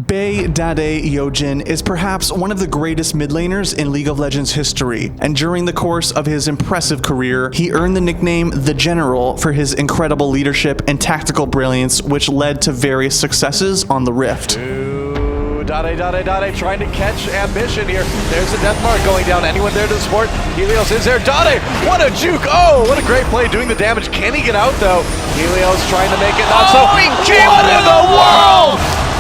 Dade Eo-jin is perhaps one of the greatest mid laners in League of Legends history, and during the course of his impressive career, he earned the nickname The General for his incredible leadership and tactical brilliance, which led to various successes on the Rift. Dade trying to catch ambition here. There's the death mark going down. Anyone there to support? Helios is there. Dade, what a juke. Oh, what a great play doing the damage. Can he get out though? Helios trying to make it not so. What in the world?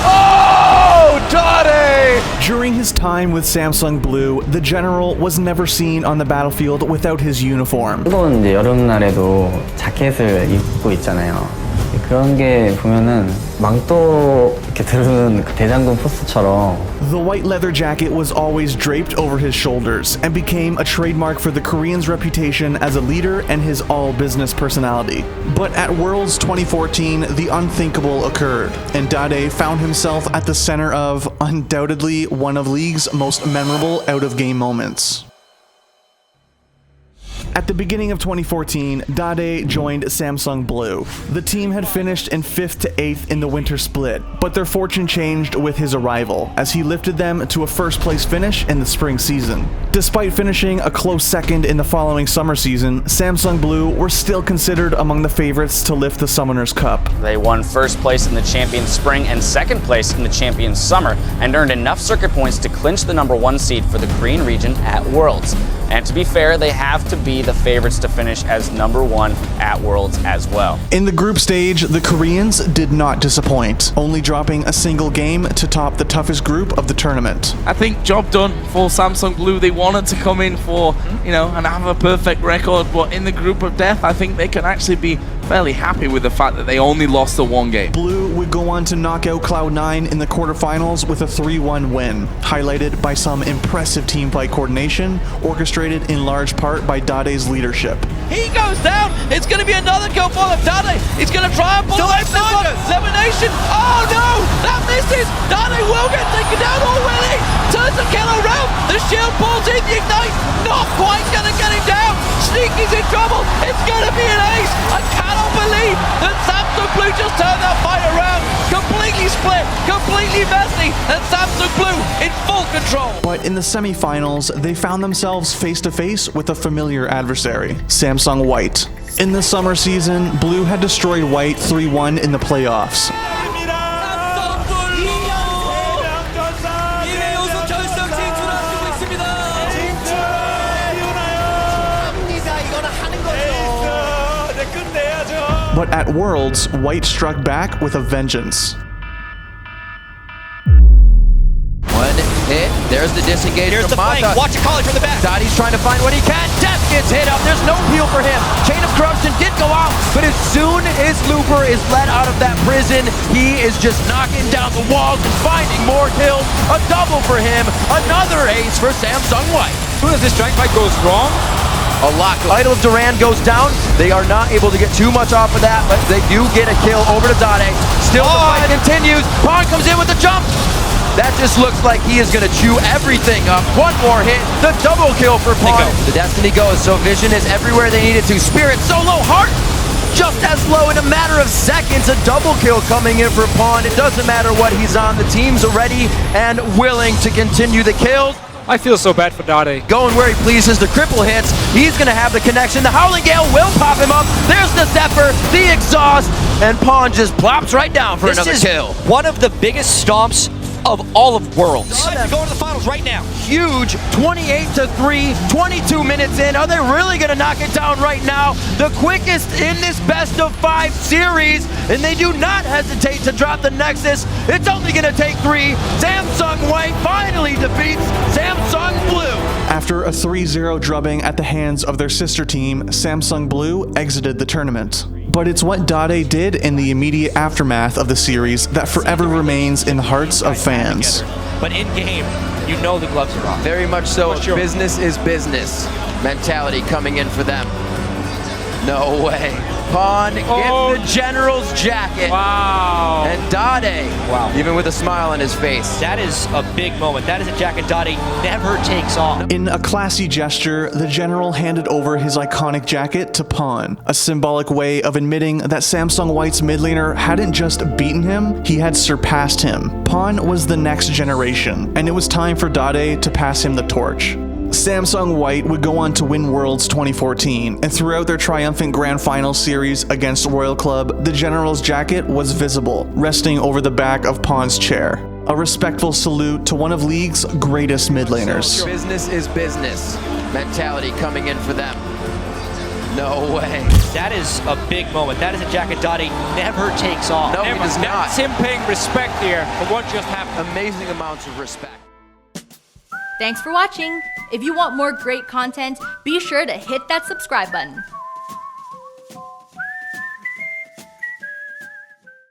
Oh, Dade! During his time with Samsung Blue, the General was never seen on the battlefield without his uniform. 뜨거운 여름날에도 자켓을 입고 있잖아요. 그런 게 보면은 망토 이렇게 들은 그 대장금 포스처럼. The white leather jacket was always draped over his shoulders and became a trademark for the Korean's reputation as a leader and his all-business personality. But at Worlds 2014, the unthinkable occurred, and Dade found himself at the center of, undoubtedly, one of League's most memorable out-of-game moments. At the beginning of 2014, Dade joined Samsung Blue. The team had finished in 5th to 8th in the winter split, but their fortune changed with his arrival, as he lifted them to a first-place finish in the spring season. Despite finishing a close second in the following summer season, Samsung Blue were still considered among the favorites to lift the Summoners Cup. They won first place in the Champions Spring and second place in the Champions Summer, and earned enough circuit points to clinch the #1 seed for the Korean region at Worlds. And to be fair, they have to be the favorites to finish as #1 at Worlds as well. In the group stage, the Koreans did not disappoint, only dropping a single game to top the toughest group of the tournament. I think job done for Samsung Blue. They wanted to come in for, and have a perfect record, but in the group of death, I think they can actually be fairly happy with the fact that they only lost the one game. Blue would go on to knock out Cloud9 in the quarterfinals with a 3-1 win, highlighted by some impressive teamfight coordination, orchestrated in large part by Dade's leadership. He goes down. It's going to be another kill for Dade. He's going to try and pull away this one. Elimination. Oh no, that misses. Dade will get taken down already. Turns the kill around. The shield pulls in the ignite. Not quite going to get him down. Sneaky's in trouble. It's going to be an ace. I cannot believe that Samsung Blue just turned that fight around. Completely split, completely messy, and Samsung Blue in full control. But in the semifinals, they found themselves face to face with a familiar adversary, Samsung White. In the summer season, Blue had destroyed White 3-1 in the playoffs. But at Worlds, White struck back with a vengeance. One hit, there's the disengage. Here's the flank, watch it calling from the back. Dade's trying to find what he can. Death gets hit up, there's no heal for him. Chain of Corruption did go out, but as soon as Looper is let out of that prison, he is just knocking down the walls and finding more kills. A double for him, another ace for Samsung White. As soon as this strike fight goes wrong, a lot. Idol of Duran goes down. They are not able to get too much off of that, but they do get a kill over to Dade. Still the fight continues. Pawn comes in with the jump. That just looks like he is going to chew everything up. One more hit. The double kill for Pawn. The Destiny goes, so Vision is everywhere they needed to. Spirit solo Heart just as low in a matter of seconds. A double kill coming in for Pawn. It doesn't matter what he's on. The team's ready and willing to continue the kills. I feel so bad for Dade. Going where he pleases, the cripple hits, he's going to have the connection, the Howling Gale will pop him up, there's the Zephyr, the exhaust, and Pawn just plops right down for another kill. One of the biggest stomps of all of Worlds. They're going to the finals right now. Huge, 28-3, 22 minutes in. Are they really going to knock it down right now? The quickest in this best of 5 series, and they do not hesitate to drop the Nexus. It's only going to take 3. Samsung White finally defeats Samsung Blue. After a 3-0 drubbing at the hands of their sister team, Samsung Blue exited the tournament. But it's what Dade did in the immediate aftermath of the series that forever remains in the hearts of fans. But in game, you know the gloves are off. Very much so. Business is business mentality coming in for them. No way. Pawn gets the General's jacket. Wow. And Dade, even with a smile on his face. That is a big moment. That is a jacket Dade never takes off. In a classy gesture, the General handed over his iconic jacket to Pawn, a symbolic way of admitting that Samsung White's mid laner hadn't just beaten him, he had surpassed him. Pawn was the next generation, and it was time for Dade to pass him the torch. Samsung White would go on to win Worlds 2014, and throughout their triumphant Grand Final series against Royal Club, the General's jacket was visible, resting over the back of Pawn's chair. A respectful salute to one of League's greatest mid laners. Business is business mentality coming in for them. No way. That is a big moment. That is a jacket Dade never takes off. No, he does not. That's him paying respect here for what just happened. Amazing amounts of respect. Thanks for watching. If you want more great content, be sure to hit that subscribe button.